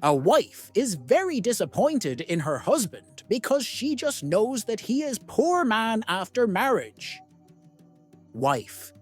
A wife is very disappointed in her husband because she just knows that he is poor man after marriage. Wife: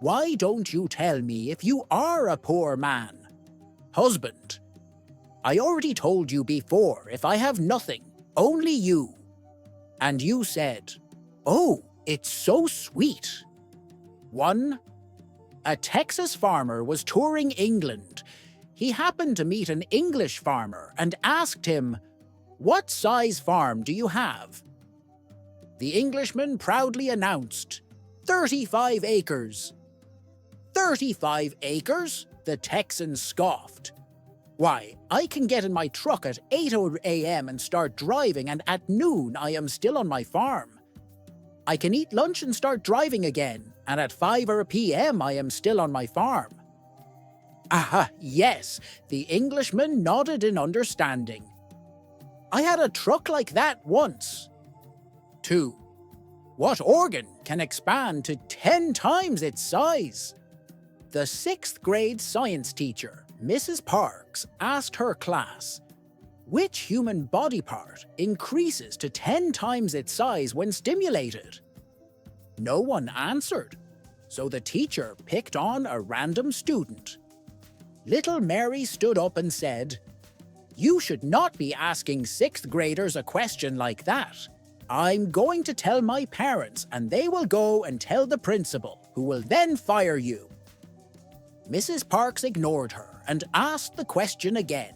why don't you tell me if you are a poor man? Husband: I already told you before if I have nothing, only you. And you said, oh, it's so sweet. 1. A Texas farmer was touring England. He happened to meet an English farmer and asked him, what size farm do you have? The Englishman proudly announced, 35 acres. 35 acres? The Texan scoffed. Why, I can get in my truck at 8 a.m. and start driving, and at noon I am still on my farm. I can eat lunch and start driving again, and at 5 p.m. I am still on my farm. Aha, yes, the Englishman nodded in understanding. I had a truck like that once. 2. What organ can expand to 10 times its size? The 6th grade science teacher, Mrs. Parks, asked her class, which human body part increases to 10 times its size when stimulated? No one answered, so the teacher picked on a random student. Little Mary stood up and said, you should not be asking 6th graders a question like that. I'm going to tell my parents and they will go and tell the principal, who will then fire you. Mrs. Parks ignored her and asked the question again.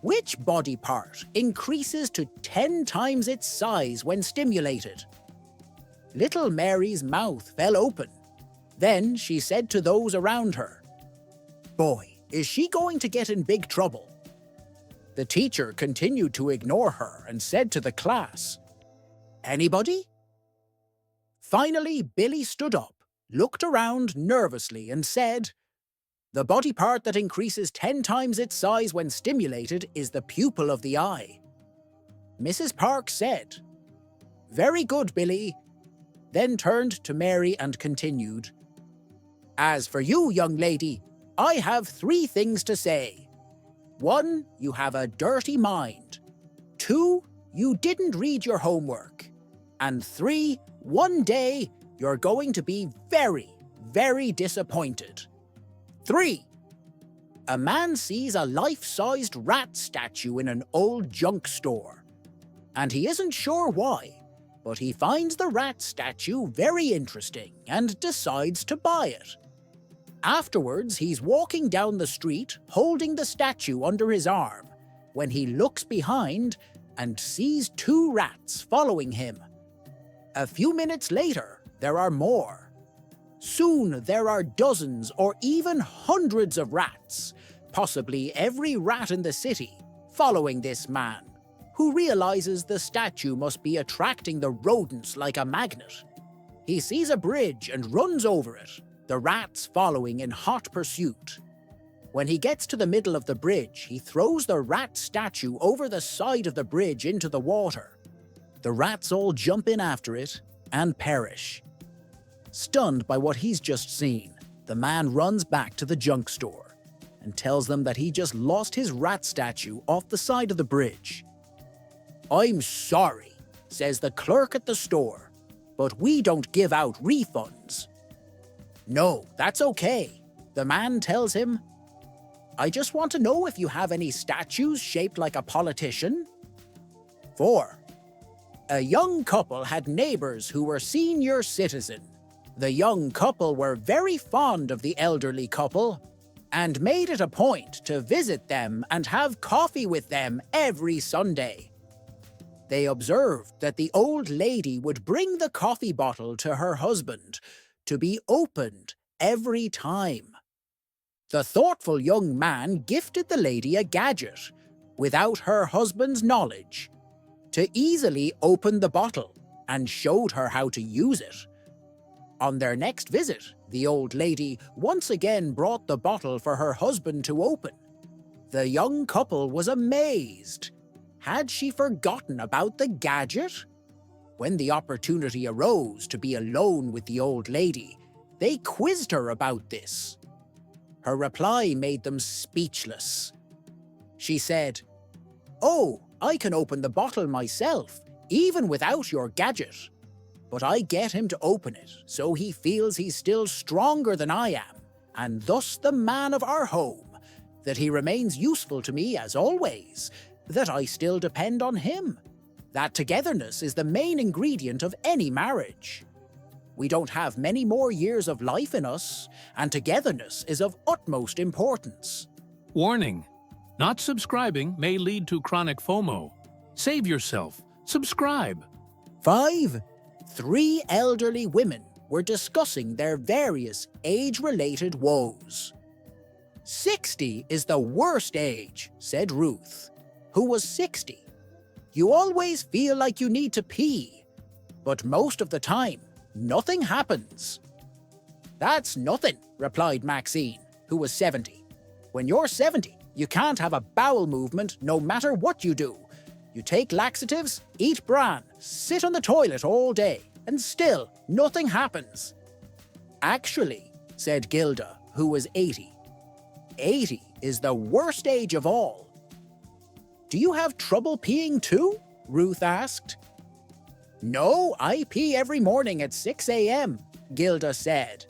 Which body part increases to 10 times its size when stimulated? Little Mary's mouth fell open. Then she said to those around her, boy, is she going to get in big trouble? The teacher continued to ignore her and said to the class, anybody? Finally, Billy stood up, looked around nervously and said, the body part that increases 10 times its size when stimulated is the pupil of the eye. Mrs. Parks said, very good, Billy, then turned to Mary and continued, as for you, young lady, I have 3 things to say. 1, you have a dirty mind. 2, you didn't read your homework. And 3, one day you're going to be very, very disappointed. 3. A man sees a life-sized rat statue in an old junk store. And he isn't sure why, but he finds the rat statue very interesting and decides to buy it. Afterwards, he's walking down the street holding the statue under his arm when he looks behind and sees 2 rats following him. A few minutes later, there are more. Soon there are dozens or even hundreds of rats, possibly every rat in the city, following this man, who realizes the statue must be attracting the rodents like a magnet. He sees a bridge and runs over it, the rats following in hot pursuit. When he gets to the middle of the bridge, he throws the rat statue over the side of the bridge into the water. The rats all jump in after it and perish. Stunned by what he's just seen, the man runs back to the junk store and tells them that he just lost his rat statue off the side of the bridge. I'm sorry, says the clerk at the store, but we don't give out refunds. No, that's okay, the man tells him. I just want to know if you have any statues shaped like a politician. 4. A young couple had neighbors who were senior citizen. The young couple were very fond of the elderly couple and made it a point to visit them and have coffee with them every Sunday. They observed that the old lady would bring the coffee bottle to her husband to be opened every time. The thoughtful young man gifted the lady a gadget, without her husband's knowledge, to easily open the bottle and showed her how to use it. On their next visit, the old lady once again brought the bottle for her husband to open. The young couple was amazed. Had she forgotten about the gadget? When the opportunity arose to be alone with the old lady, they quizzed her about this. Her reply made them speechless. She said, "Oh, I can open the bottle myself, even without your gadget. But I get him to open it so he feels he's still stronger than I am, and thus the man of our home, that he remains useful to me as always, that I still depend on him. That togetherness is the main ingredient of any marriage. We don't have many more years of life in us, and togetherness is of utmost importance." Warning: not subscribing may lead to chronic FOMO. Save yourself. Subscribe. 5. 3 elderly women were discussing their various age-related woes. 60 is the worst age, said Ruth, who was 60. You always feel like you need to pee, but most of the time, nothing happens. That's nothing, replied Maxine, who was 70. When you're 70, you can't have a bowel movement no matter what you do. You take laxatives, eat bran, sit on the toilet all day, and still nothing happens. Actually, said Gilda, who was 80, 80 is the worst age of all. Do you have trouble peeing too? Ruth asked. No, I pee every morning at 6 a.m., Gilda said.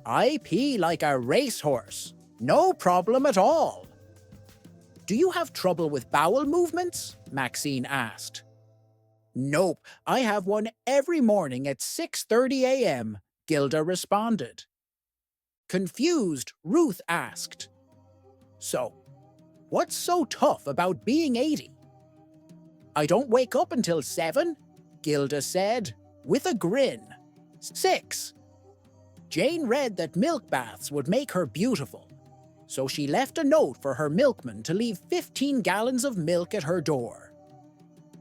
I pee like a racehorse. No problem at all. Do you have trouble with bowel movements? Maxine asked. Nope, I have one every morning at 6:30 a.m., Gilda responded. Confused, Ruth asked, So, what's so tough about being 80? I don't wake up until 7, Gilda said, with a grin. 6. Jane read that milk baths would make her beautiful, so she left a note for her milkman to leave 15 gallons of milk at her door.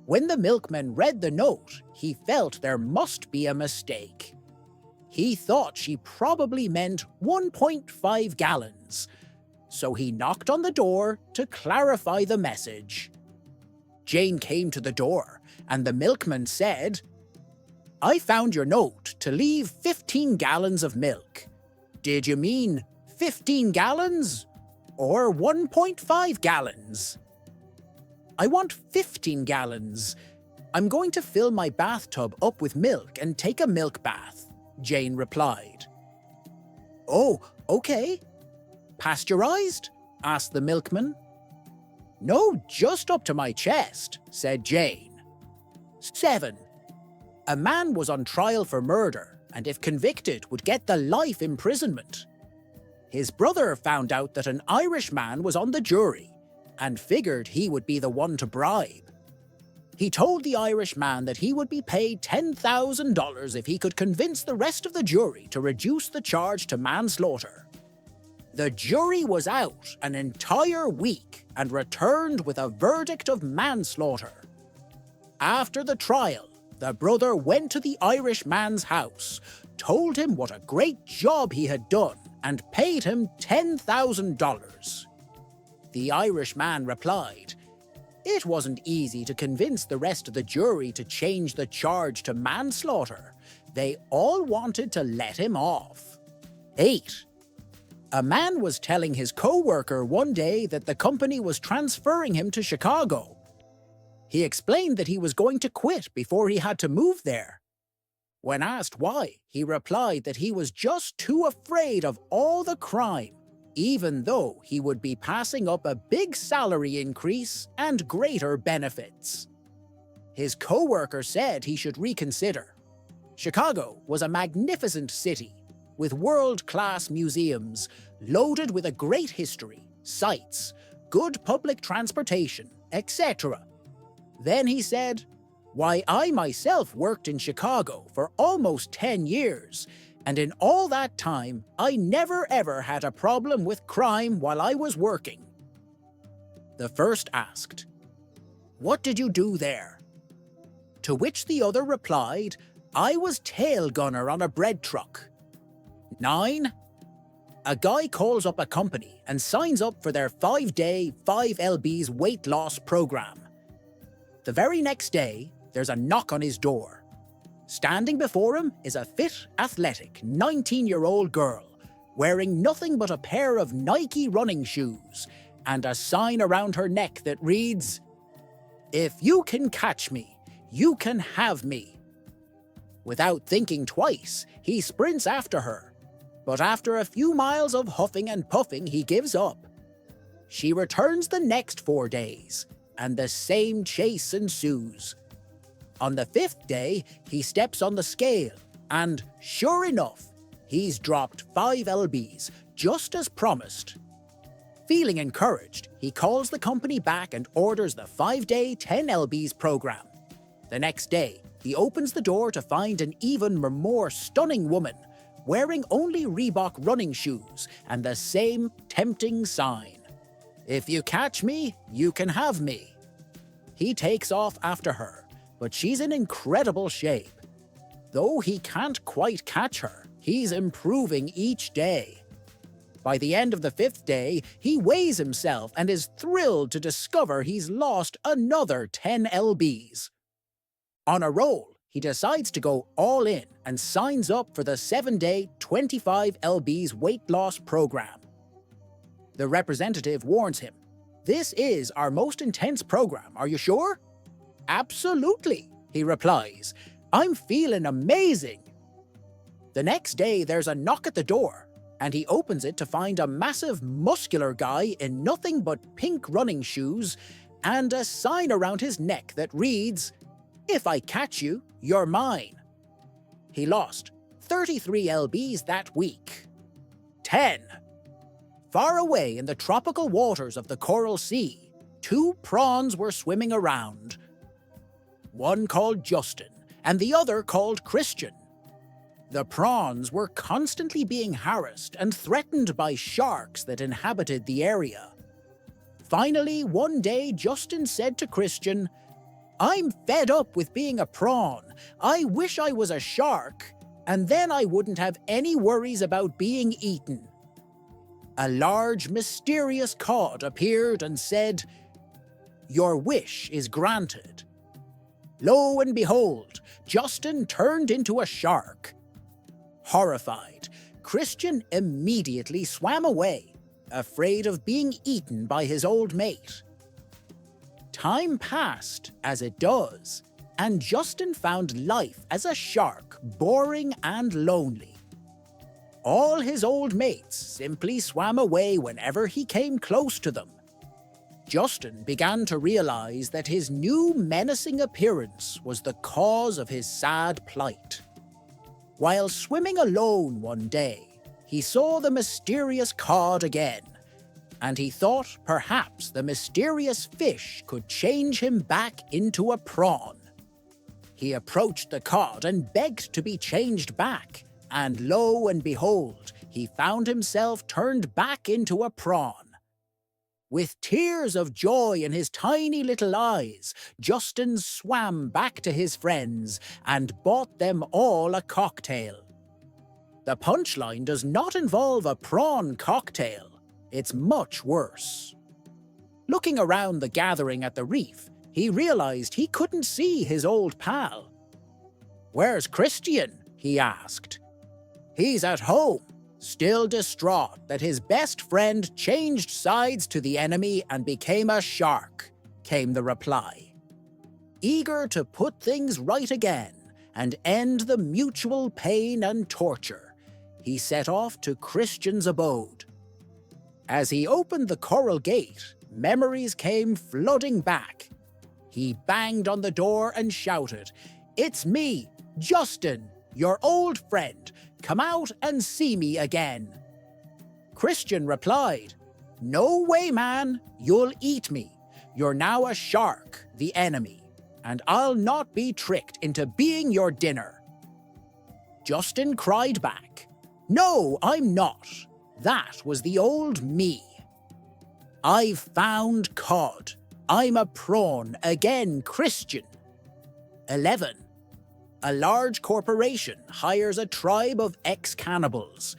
When the milkman read the note, he felt there must be a mistake. He thought she probably meant 1.5 gallons, so he knocked on the door to clarify the message. Jane came to the door, and the milkman said, I found your note to leave 15 gallons of milk. Did you mean 15 gallons or 1.5 gallons? I want 15 gallons. I'm going to fill my bathtub up with milk and take a milk bath, Jane replied. Oh, okay. Pasteurized? Asked the milkman. No, just up to my chest, said Jane. 7. A man was on trial for murder, and if convicted would get the life imprisonment. His brother found out that an Irish man was on the jury, and figured he would be the one to bribe. He told the Irish man that he would be paid $10,000 if he could convince the rest of the jury to reduce the charge to manslaughter. The jury was out an entire week and returned with a verdict of manslaughter. After the trial, the brother went to the Irish man's house, told him what a great job he had done, and paid him $10,000. The Irish man replied, It wasn't easy to convince the rest of the jury to change the charge to manslaughter. They all wanted to let him off. 8. A man was telling his co-worker one day that the company was transferring him to Chicago. He explained that he was going to quit before he had to move there. When asked why, he replied that he was just too afraid of all the crime, even though he would be passing up a big salary increase and greater benefits. His co-worker said he should reconsider. Chicago was a magnificent city, with world-class museums, loaded with a great history, sights, good public transportation, etc. Then he said, Why, I myself worked in Chicago for almost 10 years, and in all that time, I never ever had a problem with crime while I was working. The first asked, What did you do there? To which the other replied, I was tail gunner on a bread truck. 9. A guy calls up a company and signs up for their 5-day, 5 lbs weight loss program. The very next day, there's a knock on his door. Standing before him is a fit, athletic, 19-year-old girl, wearing nothing but a pair of Nike running shoes and a sign around her neck that reads, "If you can catch me, you can have me." Without thinking twice, he sprints after her, but after a few miles of huffing and puffing, he gives up. She returns the next 4 days, and the same chase ensues. On the 5th day, he steps on the scale, and sure enough, he's dropped 5 lbs, just as promised. Feeling encouraged, he calls the company back and orders the 5-day 10 lbs program. The next day, he opens the door to find an even more stunning woman, wearing only Reebok running shoes and the same tempting sign. "If you catch me, you can have me." He takes off after her, but she's in incredible shape. Though he can't quite catch her, he's improving each day. By the end of the 5th day, he weighs himself and is thrilled to discover he's lost another 10 lbs. On a roll, he decides to go all in and signs up for the 7-day 25 lbs weight loss program. The representative warns him, "This is our most intense program, are you sure?" "Absolutely," he replies. "I'm feeling amazing." The next day, there's a knock at the door, and he opens it to find a massive, muscular guy in nothing but pink running shoes and a sign around his neck that reads, "If I catch you, you're mine." He lost 33 lbs that week. 10. Far away in the tropical waters of the Coral Sea, 2 prawns were swimming around. One called Justin, and the other called Christian. The prawns were constantly being harassed and threatened by sharks that inhabited the area. Finally, one day Justin said to Christian, "I'm fed up with being a prawn. I wish I was a shark, and then I wouldn't have any worries about being eaten." A large, mysterious cod appeared and said, "Your wish is granted." Lo and behold, Justin turned into a shark. Horrified, Christian immediately swam away, afraid of being eaten by his old mate. Time passed, as it does, and Justin found life as a shark boring and lonely. All his old mates simply swam away whenever he came close to them. Justin began to realize that his new menacing appearance was the cause of his sad plight. While swimming alone one day, he saw the mysterious cod again, and he thought perhaps the mysterious fish could change him back into a prawn. He approached the cod and begged to be changed back, and lo and behold, he found himself turned back into a prawn. With tears of joy in his tiny little eyes, Justin swam back to his friends and bought them all a cocktail. The punchline does not involve a prawn cocktail. It's much worse. Looking around the gathering at the reef, he realized he couldn't see his old pal. "Where's Christian?" he asked. "He's at home, still distraught that his best friend changed sides to the enemy and became a shark," came the reply. Eager to put things right again and end the mutual pain and torture, he set off to Christian's abode. As he opened the coral gate, memories came flooding back. He banged on the door and shouted, "It's me, Justin, your old friend. Come out and see me again." Christian replied, "No way, man. You'll eat me. You're now a shark, the enemy, and I'll not be tricked into being your dinner." Justin cried back, "No, I'm not. That was the old me. I've found cod. I'm a prawn again, Christian." 11. A large corporation hires a tribe of ex-cannibals.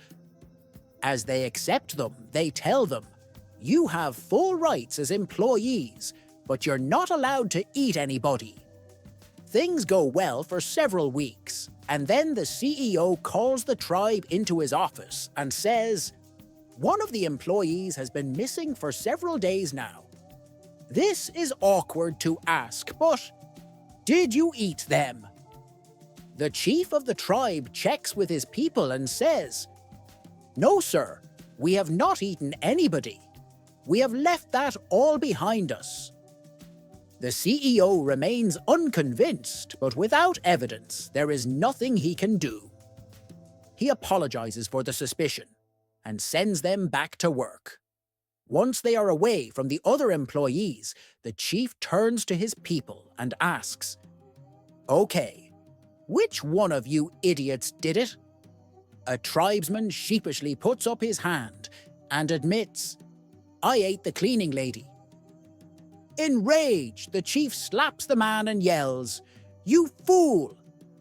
As they accept them, they tell them, "You have full rights as employees, but you're not allowed to eat anybody." Things go well for several weeks, and then the CEO calls the tribe into his office and says, One of the employees has been missing for several days now. This is awkward to ask, but did you eat them? The chief of the tribe checks with his people and says, "No, sir, we have not eaten anybody. We have left that all behind us." The CEO remains unconvinced, but without evidence, there is nothing he can do. He apologizes for the suspicion and sends them back to work. Once they are away from the other employees, the chief turns to his people and asks, "Okay, which one of you idiots did it?" A tribesman sheepishly puts up his hand and admits, "I ate the cleaning lady." Enraged, the chief slaps the man and yells, "You fool!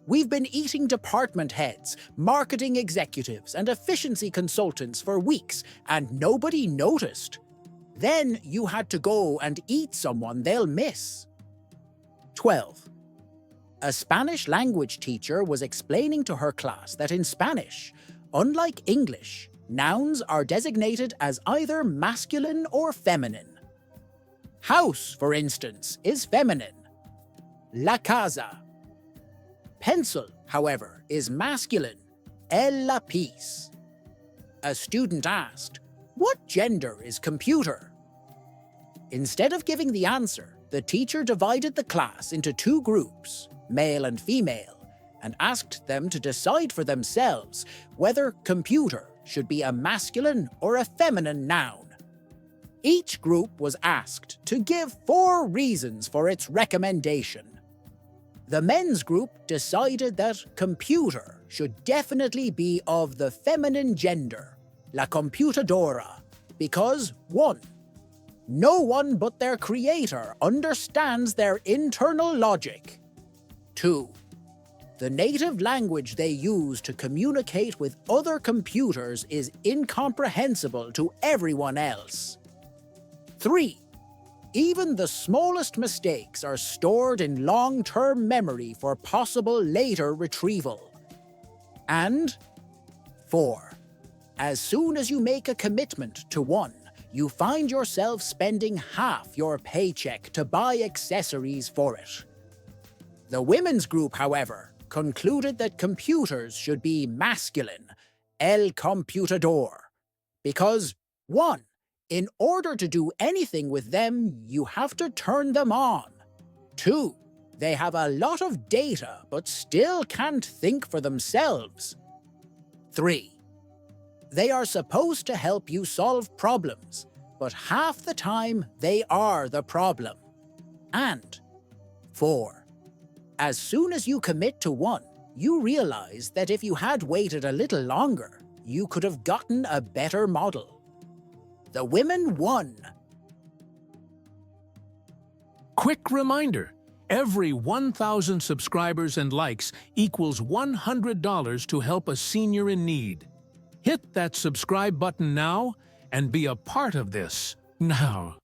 We've been eating department heads, marketing executives, and efficiency consultants for weeks, and nobody noticed. Then you had to go and eat someone they'll miss." 12. A Spanish language teacher was explaining to her class that in Spanish, unlike English, nouns are designated as either masculine or feminine. House, for instance, is feminine. La casa. Pencil, however, is masculine. El lápiz. A student asked, "What gender is computer?" Instead of giving the answer, the teacher divided the class into two groups, male and female, and asked them to decide for themselves whether computer should be a masculine or a feminine noun. Each group was asked to give 4 reasons for its recommendation. The men's group decided that computer should definitely be of the feminine gender, la computadora, because 1. No one but their creator understands their internal logic. 2. The native language they use to communicate with other computers is incomprehensible to everyone else. 3. Even the smallest mistakes are stored in long-term memory for possible later retrieval. And 4. As soon as you make a commitment to one, you find yourself spending half your paycheck to buy accessories for it. The women's group, however, concluded that computers should be masculine, el computador, because 1. In order to do anything with them, you have to turn them on. 2. They have a lot of data but still can't think for themselves. 3. They are supposed to help you solve problems, but half the time they are the problem. And 4. As soon as you commit to one, you realize that if you had waited a little longer, you could have gotten a better model. The women won. Quick reminder, every 1,000 subscribers and likes equals $100 to help a senior in need. Hit that subscribe button now and be a part of this now.